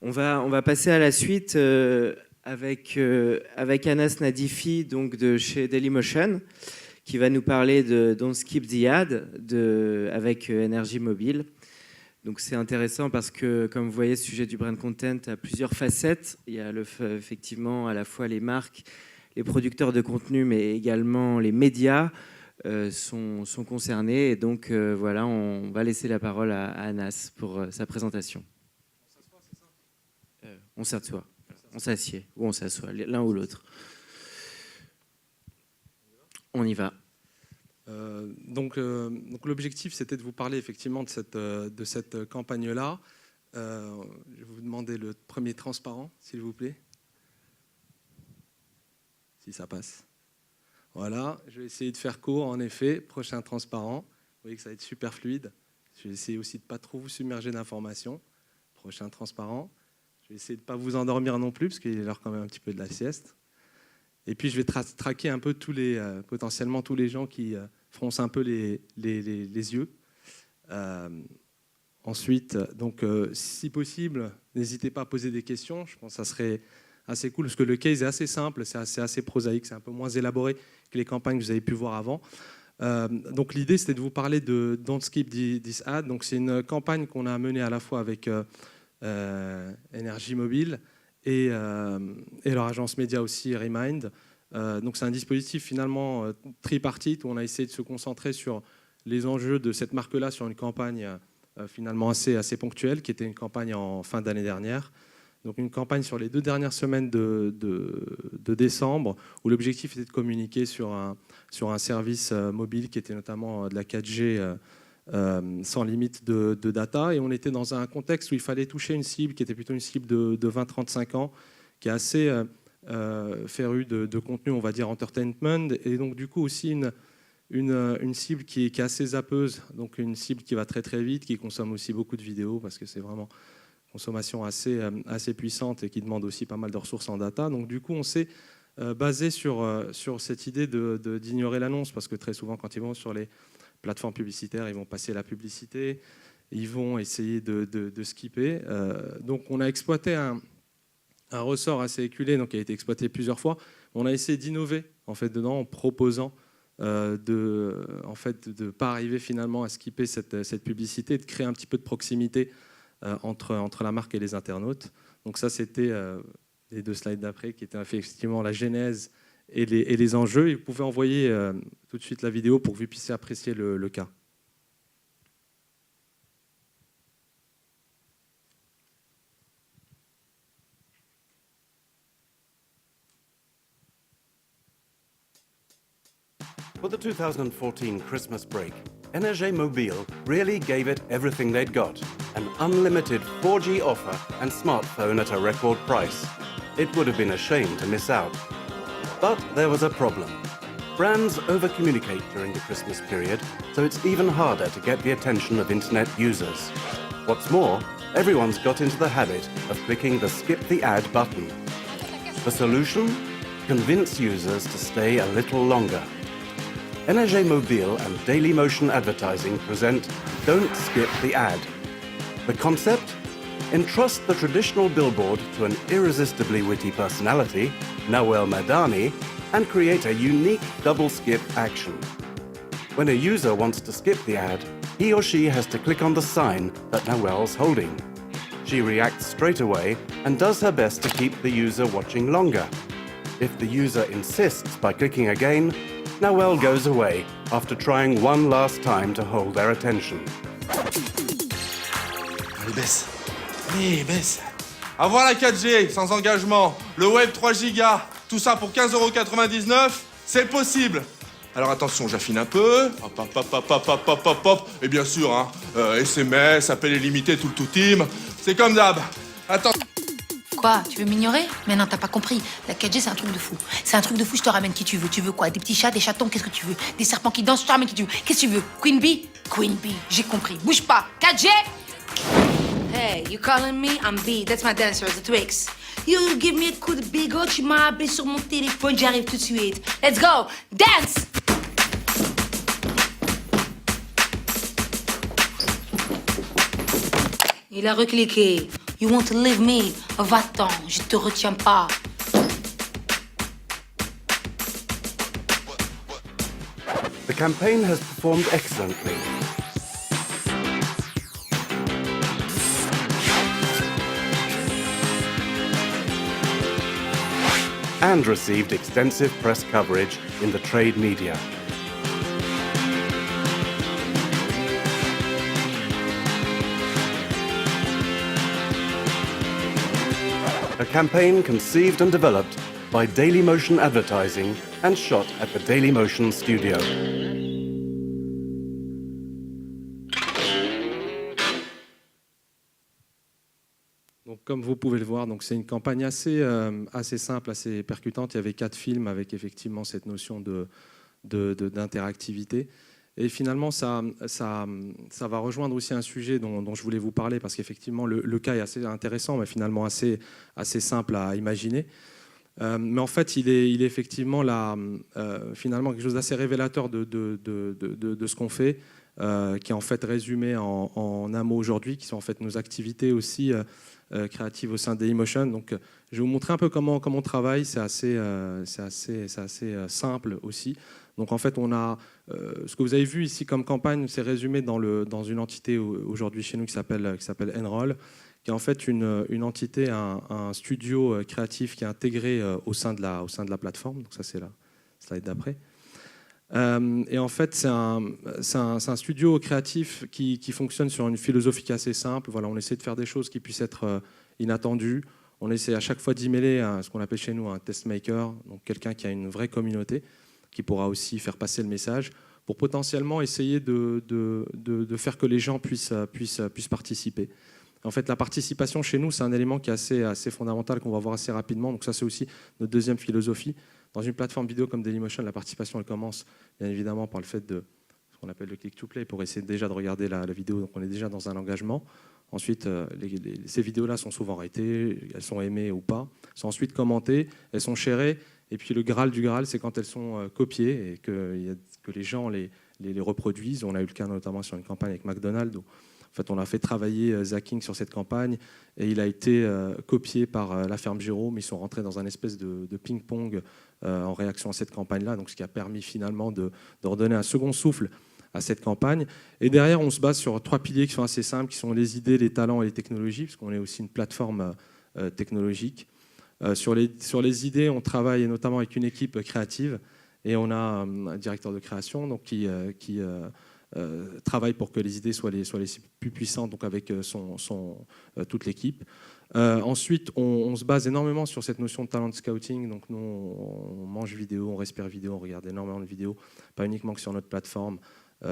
On va passer à la suite avec Anas Nadifi, donc de chez Dailymotion, qui va nous parler de Don't Skip the Ad avec Energy Mobile. Donc c'est intéressant parce que, comme vous voyez, ce sujet du brand content a plusieurs facettes. Il y a effectivement à la fois les marques, les producteurs de contenu, mais également les médias sont concernés. Et donc voilà, on va laisser la parole à Anas pour sa présentation. On s'assoit, on s'assied ou on s'assoit, l'un ou l'autre. On y va. Donc l'objectif, c'était de vous parler effectivement de cette campagne-là. Je vais vous demander le premier transparent, s'il vous plaît. Si ça passe. Voilà, je vais essayer de faire court, en effet. Prochain transparent. Vous voyez que ça va être super fluide. Je vais essayer aussi de ne pas trop vous submerger d'informations. Prochain transparent. Je vais essayer de ne pas vous endormir non plus, parce qu'il est l'heure quand même un petit peu de la sieste. Et puis, je vais traquer un peu potentiellement tous les gens qui froncent un peu les yeux. Ensuite, donc, si possible, n'hésitez pas à poser des questions. Je pense que ça serait assez cool, parce que le case est assez simple, c'est assez prosaïque, c'est un peu moins élaboré que les campagnes que vous avez pu voir avant. Donc, l'idée, c'était de vous parler de Don't Skip This Ad. Donc, c'est une campagne qu'on a menée à la fois avec Energy Mobile et leur agence média aussi, Remind. Donc c'est un dispositif finalement tripartite où on a essayé de se concentrer sur les enjeux de cette marque-là sur une campagne finalement assez ponctuelle, qui était une campagne en fin d'année dernière. Donc une campagne sur les 2 dernières semaines de décembre, où l'objectif était de communiquer sur un service mobile qui était notamment de la 4G sans limite de data. Et on était dans un contexte où il fallait toucher une cible qui était plutôt une cible de 20-35 ans, qui est assez férue de contenu, on va dire, entertainment. Et donc, du coup, aussi une cible qui est assez zappeuse, donc une cible qui va très, très vite, qui consomme aussi beaucoup de vidéos, parce que c'est vraiment une consommation assez puissante et qui demande aussi pas mal de ressources en data. Donc, du coup, on s'est basé sur cette idée d'ignorer l'annonce, parce que très souvent, quand ils vont sur les plateformes publicitaires, ils vont passer la publicité, ils vont essayer de skipper. Donc on a exploité un ressort assez éculé, donc qui a été exploité plusieurs fois. On a essayé d'innover en fait dedans en proposant de pas arriver finalement à skipper cette publicité, de créer un petit peu de proximité entre la marque et les internautes. Donc ça, c'était les 2 slides d'après, qui étaient effectivement la genèse et les enjeux. Et vous pouvez envoyer tout de suite la vidéo pour que vous puissiez apprécier le cas. For the 2014 Christmas break, Energy Mobile really gave it everything they'd got. An unlimited 4G offer and smartphone at a record price. It would have been a shame to miss out. But there was a problem. Brands over-communicate during the Christmas period, so it's even harder to get the attention of internet users. What's more, everyone's got into the habit of clicking the skip the ad button. The solution? Convince users to stay a little longer. Energy Mobile and Dailymotion Advertising present Don't Skip the Ad. The concept? Entrust the traditional billboard to an irresistibly witty personality, Nawel Madani, and create a unique double skip action. When a user wants to skip the ad, he or she has to click on the sign that Nawel's holding. She reacts straight away and does her best to keep the user watching longer. If the user insists by clicking again, Nawel goes away after trying one last time to hold their attention. Allez, baisse. Allez, baisse. Avoir la 4G sans engagement, le web 3 gigas, tout ça pour 15,99 €, c'est possible. Alors attention, j'affine un peu. Hop, hop, hop, hop, hop, hop, hop, hop, hop. Et bien sûr, hein, SMS, appel illimité, tout le team. C'est comme d'hab. Attends. Quoi, tu veux m'ignorer? Mais non, t'as pas compris. La 4G, c'est un truc de fou. C'est un truc de fou, je te ramène qui tu veux. Tu veux quoi? Des petits chats, des chatons, qu'est-ce que tu veux? Des serpents qui dansent, je te ramène qui tu veux. Qu'est-ce que tu veux? Queen Bee? Queen Bee, j'ai compris. Bouge pas. 4G? Hey, you calling me? I'm B. That's my dancer, the Twix. You give me a coup de bigot, tu m'as appelé sur mon téléphone, j'arrive tout de suite. Let's go! Dance! Il a recliqué. You want to leave me? Va-t'en, je te retiens pas. The campaign has performed excellently. And received extensive press coverage in the trade media. A campaign conceived and developed by Dailymotion Advertising and shot at the Dailymotion studio. Donc, comme vous pouvez le voir, c'est une campagne assez simple, assez percutante. Il y avait 4 films avec effectivement cette notion d'interactivité. Et finalement, ça va rejoindre aussi un sujet dont je voulais vous parler, parce qu'effectivement, le cas est assez intéressant, mais finalement assez simple à imaginer. Mais en fait, il est effectivement là, finalement quelque chose d'assez révélateur de ce qu'on fait, qui est en fait résumé en un mot aujourd'hui, qui sont en fait nos activités aussi créatives au sein de Dailymotion. Donc, je vais vous montrer un peu comment on travaille. C'est assez simple aussi. Donc en fait, on a ce que vous avez vu ici comme campagne, c'est résumé dans une entité aujourd'hui chez nous qui s'appelle Enroll, qui est en fait une entité, un studio créatif qui est intégré au sein de la plateforme. Donc ça, c'est la slide d'après. Et en fait, c'est un studio créatif qui fonctionne sur une philosophie assez simple. Voilà, on essaie de faire des choses qui puissent être inattendues. On essaie à chaque fois d'y mêler ce qu'on appelle chez nous un test maker, donc quelqu'un qui a une vraie communauté, qui pourra aussi faire passer le message, pour potentiellement essayer de faire que les gens puissent participer. En fait, la participation chez nous, c'est un élément qui est assez fondamental, qu'on va voir assez rapidement. Donc ça, c'est aussi notre deuxième philosophie. Dans une plateforme vidéo comme Dailymotion, la participation, elle commence bien évidemment par le fait de ce qu'on appelle le click-to-play, pour essayer déjà de regarder la vidéo. Donc on est déjà dans un engagement. Ensuite, ces vidéos-là sont souvent ratées, elles sont aimées ou pas, sont ensuite commentées, elles sont sharées. Et puis le Graal du Graal, c'est quand elles sont copiées et que les gens les reproduisent. On a eu le cas notamment sur une campagne avec McDonald's. En fait, on a fait travailler Zacking sur cette campagne et il a été copié par la ferme Giraud, mais ils sont rentrés dans un espèce de ping-pong en réaction à cette campagne-là, donc ce qui a permis finalement de redonner un second souffle à cette campagne. Et derrière, on se base sur 3 piliers qui sont assez simples, qui sont les idées, les talents et les technologies, parce qu'on est aussi une plateforme technologique. Sur les idées, on travaille notamment avec une équipe créative et on a un directeur de création donc, qui travaille pour que les idées soient les plus puissantes, donc avec toute l'équipe. Ensuite, on se base énormément sur cette notion de talent scouting. Donc nous, on mange vidéo, on respire vidéo, on regarde énormément de vidéos, pas uniquement que sur notre plateforme,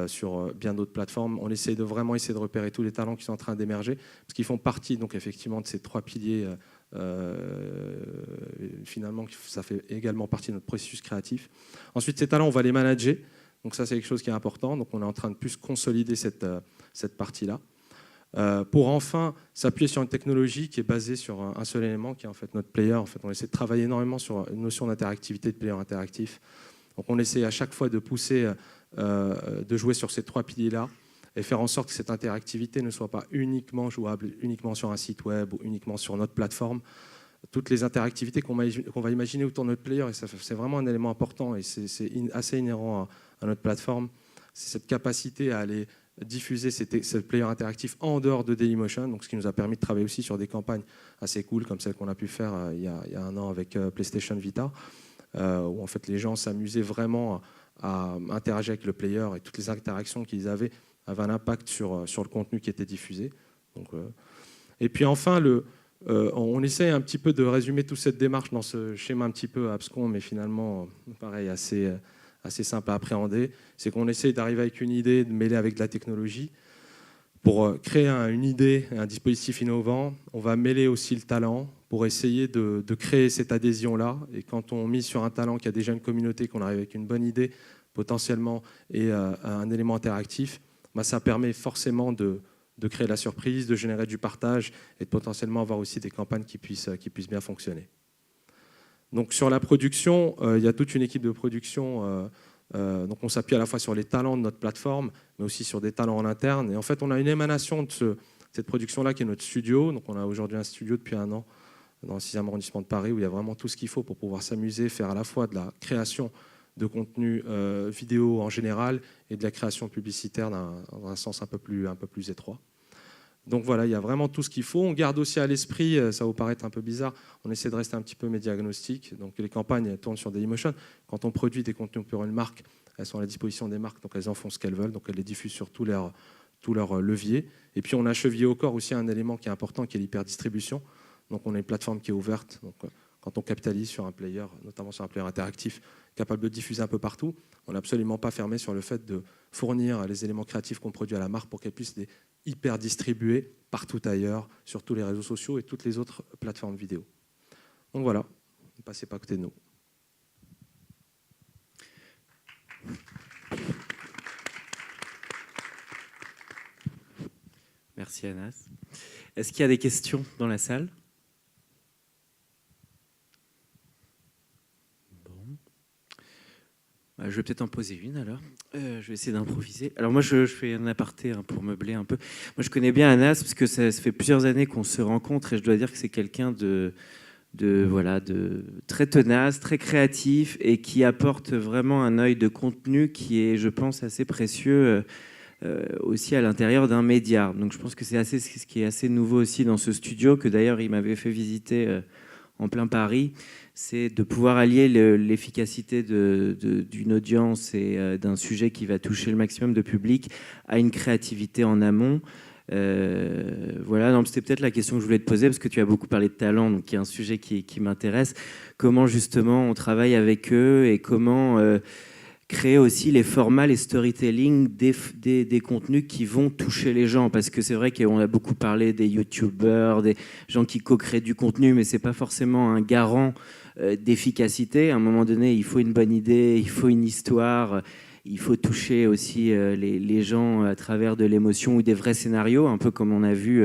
sur bien d'autres plateformes. On essaie de repérer tous les talents qui sont en train d'émerger, parce qu'ils font partie donc, effectivement de ces 3 piliers. Finalement, ça fait également partie de notre processus créatif. Ensuite, ces talents, on va les manager. Donc ça, c'est quelque chose qui est important. Donc on est en train de plus consolider cette partie-là. Pour enfin s'appuyer sur une technologie qui est basée sur un seul élément, qui est en fait notre player. En fait, on essaie de travailler énormément sur une notion d'interactivité, de player interactif. Donc on essaie à chaque fois de pousser, de jouer sur ces 3 piliers-là, et faire en sorte que cette interactivité ne soit pas uniquement jouable, uniquement sur un site web ou uniquement sur notre plateforme. Toutes les interactivités qu'on va imaginer autour de notre player, et c'est vraiment un élément important, et c'est assez inhérent à notre plateforme, c'est cette capacité à aller diffuser ce player interactif en dehors de Dailymotion, donc ce qui nous a permis de travailler aussi sur des campagnes assez cool, comme celle qu'on a pu faire il y a un an avec PlayStation Vita, où en fait les gens s'amusaient vraiment à interagir avec le player, et toutes les interactions qu'ils avaient un impact sur le contenu qui était diffusé. Donc, et puis enfin, on essaie un petit peu de résumer toute cette démarche dans ce schéma un petit peu abscon, mais finalement, pareil, assez simple à appréhender. C'est qu'on essaie d'arriver avec une idée, de mêler avec de la technologie. Pour créer une idée, un dispositif innovant, on va mêler aussi le talent pour essayer de créer cette adhésion-là. Et quand on mise sur un talent qui a déjà une communauté, qu'on arrive avec une bonne idée potentiellement et un élément interactif, ça permet forcément de créer la surprise, de générer du partage et de potentiellement avoir aussi des campagnes qui puissent bien fonctionner. Donc sur la production, il y a toute une équipe de production. Donc on s'appuie à la fois sur les talents de notre plateforme, mais aussi sur des talents en interne. Et en fait, on a une émanation de cette production-là qui est notre studio. Donc on a aujourd'hui un studio depuis 1 an dans le 6e arrondissement de Paris où il y a vraiment tout ce qu'il faut pour pouvoir s'amuser, faire à la fois de la création de contenu vidéo en général et de la création publicitaire dans un sens un peu plus étroit. Donc voilà, il y a vraiment tout ce qu'il faut. On garde aussi à l'esprit, ça va vous paraître un peu bizarre, on essaie de rester un petit peu média agnostique. Donc les campagnes elles tournent sur Dailymotion. Quand on produit des contenus pour une marque, elles sont à la disposition des marques, donc elles en font ce qu'elles veulent, donc elles les diffusent sur tous leurs leviers. Et puis on a chevillé au corps aussi un élément qui est important, qui est l'hyperdistribution. Donc on a une plateforme qui est ouverte. Donc quand on capitalise sur un player, notamment sur un player interactif, capable de diffuser un peu partout, on n'est absolument pas fermé sur le fait de fournir les éléments créatifs qu'on produit à la marque pour qu'elle puisse les hyper distribuer partout ailleurs, sur tous les réseaux sociaux et toutes les autres plateformes vidéo. Donc voilà, ne passez pas à côté de nous. Merci Anas. Est-ce qu'il y a des questions dans la salle ? Je vais peut-être en poser une alors. Je vais essayer d'improviser. Alors moi, je fais un aparté pour meubler un peu. Moi, je connais bien Anas parce que ça fait plusieurs années qu'on se rencontre et je dois dire que c'est quelqu'un de très tenace, très créatif et qui apporte vraiment un œil de contenu qui est, je pense, assez précieux aussi à l'intérieur d'un média. Donc je pense que c'est ce qui est assez nouveau aussi dans ce studio, que d'ailleurs il m'avait fait visiter en plein Paris, c'est de pouvoir allier l'efficacité d'une audience et d'un sujet qui va toucher le maximum de public à une créativité en amont. Voilà, c'était peut-être la question que je voulais te poser, parce que tu as beaucoup parlé de talent, donc il y a un sujet qui m'intéresse. Comment justement on travaille avec eux et comment créer aussi les formats, les storytelling des contenus qui vont toucher les gens, parce que c'est vrai qu'on a beaucoup parlé des youtubeurs, des gens qui co-créent du contenu, mais c'est pas forcément un garant d'efficacité. À un moment donné, il faut une bonne idée, il faut une histoire, il faut toucher aussi les gens à travers de l'émotion ou des vrais scénarios, un peu comme on a vu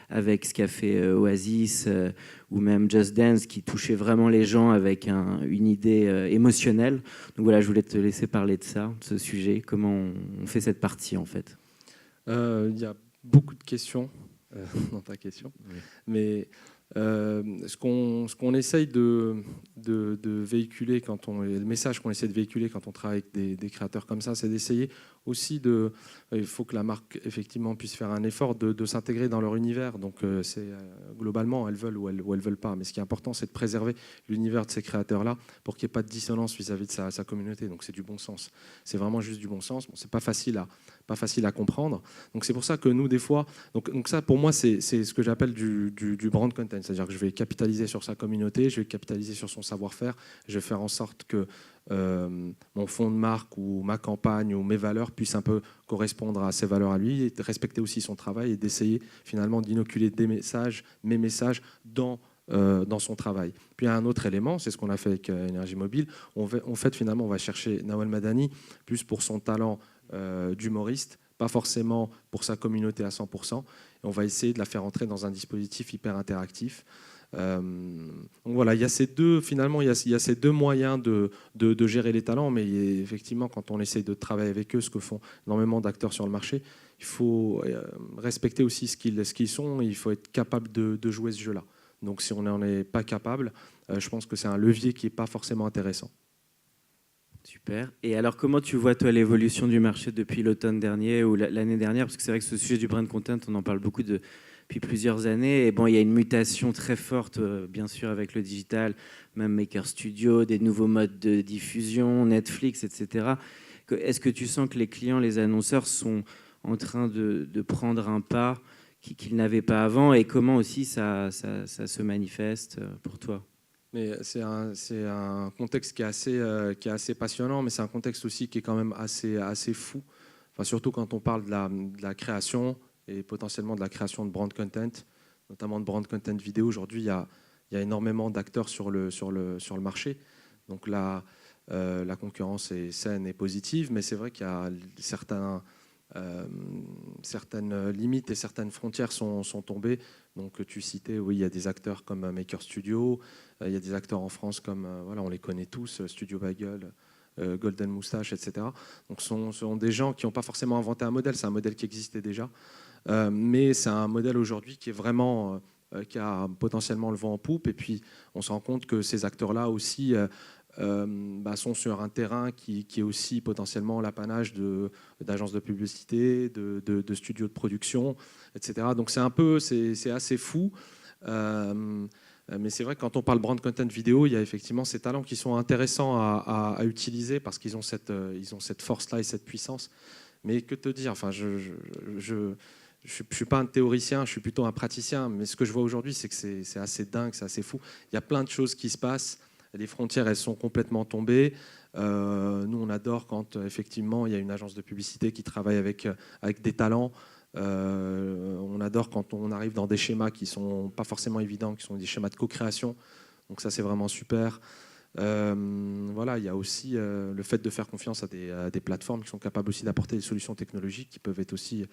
avec ce qu'a fait Oasis ou même Just Dance, qui touchait vraiment les gens avec une idée émotionnelle. Donc voilà, je voulais te laisser parler de ça, de ce sujet. Comment on fait cette partie, en fait ? Il y a beaucoup de questions dans ta question. Oui. Mais ce qu'on essaye de véhiculer, le message qu'on essaie de véhiculer quand on travaille avec des créateurs comme ça, c'est d'essayer aussi il faut que la marque effectivement puisse faire un effort de s'intégrer dans leur univers. Donc globalement, elles veulent ou elles veulent pas. Mais ce qui est important, c'est de préserver l'univers de ces créateurs-là pour qu'il n'y ait pas de dissonance vis-à-vis de sa communauté. Donc c'est du bon sens. C'est vraiment juste du bon sens. Bon, c'est pas facile à comprendre. Donc c'est pour ça que nous, des fois, donc ça pour moi, c'est ce que j'appelle du brand content. C'est-à-dire que je vais capitaliser sur sa communauté, je vais capitaliser sur son savoir-faire, je vais faire en sorte que mon fond de marque ou ma campagne ou mes valeurs puissent un peu correspondre à ses valeurs à lui, et de respecter aussi son travail et d'essayer finalement d'inoculer mes messages dans son travail. Puis il y a un autre élément, c'est ce qu'on a fait avec Énergie Mobile. On va chercher Nawal Madani plus pour son talent d'humoriste, pas forcément pour sa communauté à 100%. Et on va essayer de la faire entrer dans un dispositif hyper interactif. Donc voilà, il y a ces deux moyens de gérer les talents, mais effectivement, quand on essaye de travailler avec eux, ce que font énormément d'acteurs sur le marché, il faut respecter aussi ce qu'ils sont, et il faut être capable de jouer ce jeu-là. Donc si on n'en est pas capable, je pense que c'est un levier qui n'est pas forcément intéressant. Super. Et alors, comment tu vois, toi, l'évolution du marché depuis l'automne dernier ou l'année dernière ? Parce que c'est vrai que ce sujet du brand content, on en parle beaucoup depuis plusieurs années. Et bon, il y a une mutation très forte, bien sûr, avec le digital, même Maker Studio, des nouveaux modes de diffusion, Netflix, etc. Est-ce que tu sens que les clients, les annonceurs sont en train de prendre un pas qu'ils n'avaient pas avant ? Et comment aussi ça se manifeste pour toi ? Mais c'est un contexte qui est assez passionnant, mais c'est un contexte aussi qui est quand même assez fou. Enfin, surtout quand on parle de la création et potentiellement de la création de brand content, notamment de brand content vidéo. Aujourd'hui, il y a énormément d'acteurs sur le marché. Donc là, la concurrence est saine et positive, mais c'est vrai qu'il y a certaines limites et certaines frontières sont tombées. Donc tu citais, oui, il y a des acteurs comme Maker Studio, il y a des acteurs en France comme, on les connaît tous, Studio Bagel, Golden Moustache, etc. Donc ce sont des gens qui n'ont pas forcément inventé un modèle, c'est un modèle qui existait déjà. Mais c'est un modèle aujourd'hui qui est vraiment qui a potentiellement le vent en poupe. Et puis, on se rend compte que ces acteurs-là aussi sont sur un terrain qui est aussi potentiellement l'apanage d'agences de publicité, de studios de production, etc. Donc, c'est assez fou. Mais c'est vrai que quand on parle brand content vidéo, il y a effectivement ces talents qui sont intéressants à utiliser parce qu'ils ont cette force-là et cette puissance. Mais que te dire, enfin, je suis pas un théoricien, je suis plutôt un praticien. Mais ce que je vois aujourd'hui, c'est que c'est assez dingue, c'est assez fou. Il y a plein de choses qui se passent. Les frontières, elles sont complètement tombées. Nous, on adore quand effectivement il y a une agence de publicité qui travaille avec des talents. On adore quand on arrive dans des schémas qui sont pas forcément évidents, qui sont des schémas de co-création. Donc ça, c'est vraiment super. Voilà, il y a aussi le fait de faire confiance à des plateformes qui sont capables aussi d'apporter des solutions technologiques qui peuvent être aussi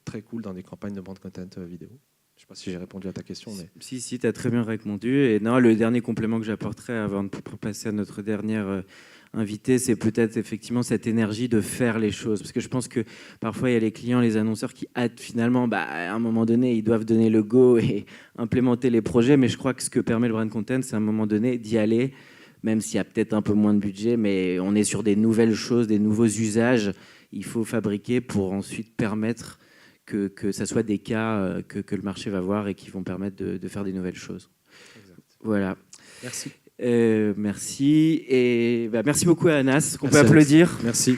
très cool dans des campagnes de brand content vidéo. Je ne sais pas si j'ai répondu à ta question. Mais... Si, tu as très bien répondu. Et non, le dernier complément que j'apporterais avant de passer à notre dernière invité, c'est peut-être effectivement cette énergie de faire les choses. Parce que je pense que parfois, il y a les clients, les annonceurs qui hâtent finalement, à un moment donné, ils doivent donner le go et implémenter les projets. Mais je crois que ce que permet le brand content, c'est à un moment donné d'y aller, même s'il y a peut-être un peu moins de budget, mais on est sur des nouvelles choses, des nouveaux usages. Il faut fabriquer pour ensuite permettre que ça soit des cas que le marché va voir et qui vont permettre de faire des nouvelles choses. Exact. Voilà. Merci. Merci. Et merci beaucoup à Anas, qu'on peut applaudir. Merci.